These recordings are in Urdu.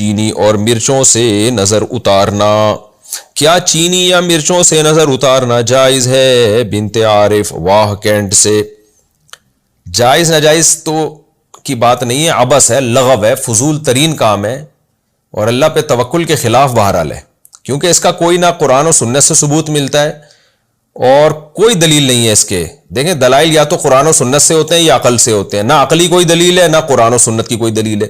چینی اور مرچوں سے نظر اتارنا. کیا چینی یا مرچوں سے نظر اتارنا جائز ہے؟ بنت عارف واہ کینٹ سے. جائز ناجائز تو کی بات نہیں ہے، عبث ہے، لغو ہے، فضول ترین کام ہے اور اللہ پہ توکل کے خلاف بہرحال ہے، کیونکہ اس کا کوئی نہ قرآن و سنت سے ثبوت ملتا ہے اور کوئی دلیل نہیں ہے اس کے. دیکھیں دلائل یا تو قرآن و سنت سے ہوتے ہیں یا عقل سے ہوتے ہیں، نہ عقلی کوئی دلیل ہے نہ قرآن و سنت کی کوئی دلیل ہے.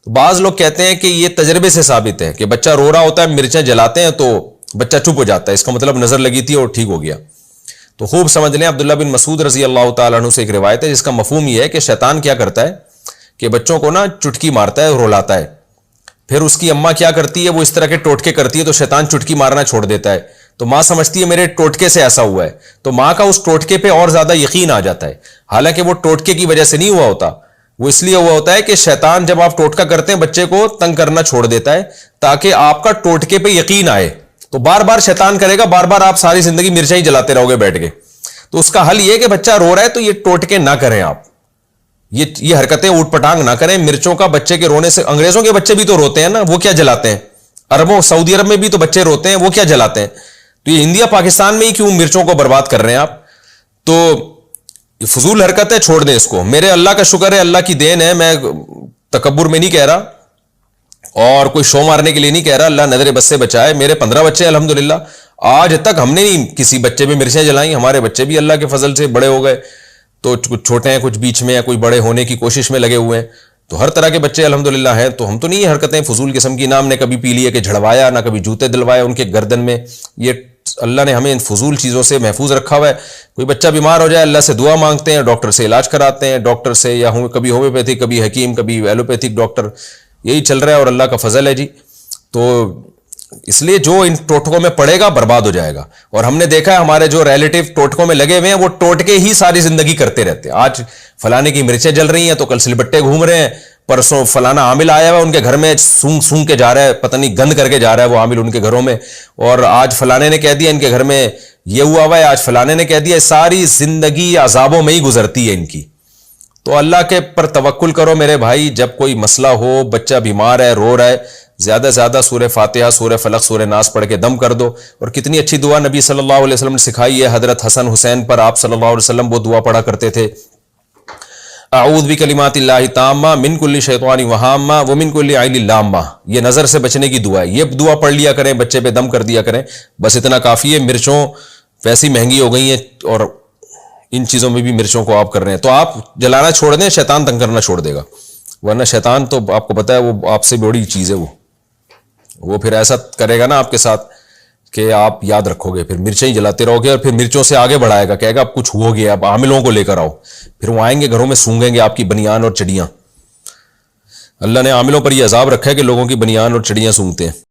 تو بعض لوگ کہتے ہیں کہ یہ تجربے سے ثابت ہے کہ بچہ رو رہا ہوتا ہے، مرچیں جلاتے ہیں تو بچہ چپ ہو جاتا ہے، اس کا مطلب نظر لگی تھی اور ٹھیک ہو گیا. تو خوب سمجھ لیں، عبداللہ بن مسعود رضی اللہ تعالیٰ عنہ سے ایک روایت ہے جس کا مفہوم یہ ہے کہ شیطان کیا کرتا ہے کہ بچوں کو نا چٹکی مارتا ہے، رلاتا ہے. پھر اس کی اماں کیا کرتی ہے، وہ اس طرح کے ٹوٹکے کرتی ہے تو شیطان چٹکی مارنا چھوڑ دیتا ہے. تو ماں سمجھتی ہے میرے ٹوٹکے سے ایسا ہوا ہے، تو ماں کا اس ٹوٹکے پہ اور زیادہ یقین آ جاتا ہے، حالانکہ وہ ٹوٹکے کی وجہ سے نہیں ہوا ہوتا، وہ اس لیے ہوا ہوتا ہے کہ شیطان جب آپ ٹوٹکا کرتے ہیں بچے کو تنگ کرنا چھوڑ دیتا ہے تاکہ آپ کا ٹوٹکے پہ یقین آئے. تو بار بار شیطان کرے گا، بار بار آپ ساری زندگی مرچیں ہی جلاتے رہو گے بیٹھ کے. تو اس کا حل یہ کہ بچہ رو رہا ہے تو یہ ٹوٹکے نہ کریں، آپ یہ حرکتیں اوٹ پٹانگ نہ کریں. مرچوں کا بچے کے رونے سے، انگریزوں کے بچے بھی تو روتے ہیں نا، وہ کیا جلاتے ہیں؟ عربوں سعودی عرب میں بھی تو بچے روتے ہیں، وہ کیا جلاتے ہیں؟ تو یہ انڈیا پاکستان میں ہی کیوں مرچوں کو برباد کر رہے ہیں آپ؟ تو یہ فضول حرکت ہے، چھوڑ دیں اس کو. میرے اللہ کا شکر ہے، اللہ کی دین ہے، میں تکبر میں نہیں کہہ رہا اور کوئی شو مارنے کے لیے نہیں کہہ رہا، اللہ نظر بد سے بچائے. میرے 15 بچے الحمدللہ، آج تک ہم نے نہیں کسی بچے پہ مرچیں جلائیں. ہمارے بچے بھی اللہ کے فضل سے بڑے ہو گئے، تو کچھ چھوٹے ہیں کچھ بیچ میں ہیں، کوئی بڑے ہونے کی کوشش میں لگے ہوئے ہیں. تو ہر طرح کے بچے الحمدللہ ہیں. تو ہم تو نہیں حرکتیں فضول قسم کی، نہ ہم نے کبھی پی لیے کہ جھڑوایا، نہ کبھی جوتے دلوائے ان کے گردن میں. یہ اللہ نے ہمیں ان فضول چیزوں سے محفوظ رکھا ہوا ہے. کوئی بچہ بیمار ہو جائے اللہ سے دعا مانگتے ہیں، ڈاکٹر سے علاج کراتے ہیں، ڈاکٹر سے یا کبھی ہومیوپیتھک، کبھی حکیم، کبھی ایلوپیتھک ڈاکٹر، یہی چل رہا ہے اور اللہ کا فضل ہے جی. تو اس لیے جو ان ٹوٹکوں میں پڑے گا برباد ہو جائے گا. اور ہم نے دیکھا ہے ہمارے جو ریلیٹیو ٹوٹکوں میں لگے ہوئے ہیں وہ ٹوٹکے ہی ساری زندگی کرتے رہتے ہیں. آج فلانے کی مرچیں جل رہی ہیں تو کل سلبٹے گھوم رہے ہیں، پرسوں فلانا عامل آیا ہوا ان کے گھر میں سونگ کے جا رہا ہے، پتہ نہیں گند کر کے جا رہا ہے وہ عامل ان کے گھروں میں، اور آج فلانے نے کہہ دیا ان کے گھر میں یہ ہوا ہے، آج فلانے نے کہہ دیا. ساری زندگی عذابوں میں ہی گزرتی ہے ان کی. تو اللہ کے پر توکل کرو میرے بھائی. جب کوئی مسئلہ ہو، بچہ بیمار ہے، رو رہا ہے، زیادہ سے زیادہ سورہ فاتحہ، سورہ فلق، سورہ ناس پڑھ کے دم کر دو. اور کتنی اچھی دعا نبی صلی اللہ علیہ وسلم نے سکھائی ہے. حضرت حسن حسین پر آپ صلی اللہ علیہ وسلم وہ دعا پڑھا کرتے تھے، اعوذ بکلمات اللہ تامہ من کل شیطان وہامہ ومن کل عین لامہ. یہ نظر سے بچنے کی دعا ہے، یہ دعا پڑھ لیا کریں، بچے پہ دم کر دیا کریں، بس اتنا کافی ہے. مرچوں ویسی مہنگی ہو گئی ہیں اور ان چیزوں میں بھی مرچوں کو آپ کر رہے ہیں، تو آپ جلانا چھوڑ دیں، شیطان تنگ کرنا چھوڑ دے گا. ورنہ شیطان تو آپ کو پتہ ہے وہ آپ سے بڑی چیز ہے، وہ پھر ایسا کرے گا نا آپ کے ساتھ کہ آپ یاد رکھو گے، پھر مرچیں ہی جلاتے رہو گے اور پھر مرچوں سے آگے بڑھائے گا، کہے گا اب کچھ ہو گیا، اب عاملوں کو لے کر آؤ. پھر وہ آئیں گے گھروں میں سونگیں گے آپ کی بنیان اور چڑیاں. اللہ نے عاملوں پر یہ عذاب رکھا ہے کہ لوگوں کی بنیان اور چڑیاں سونگتے ہیں.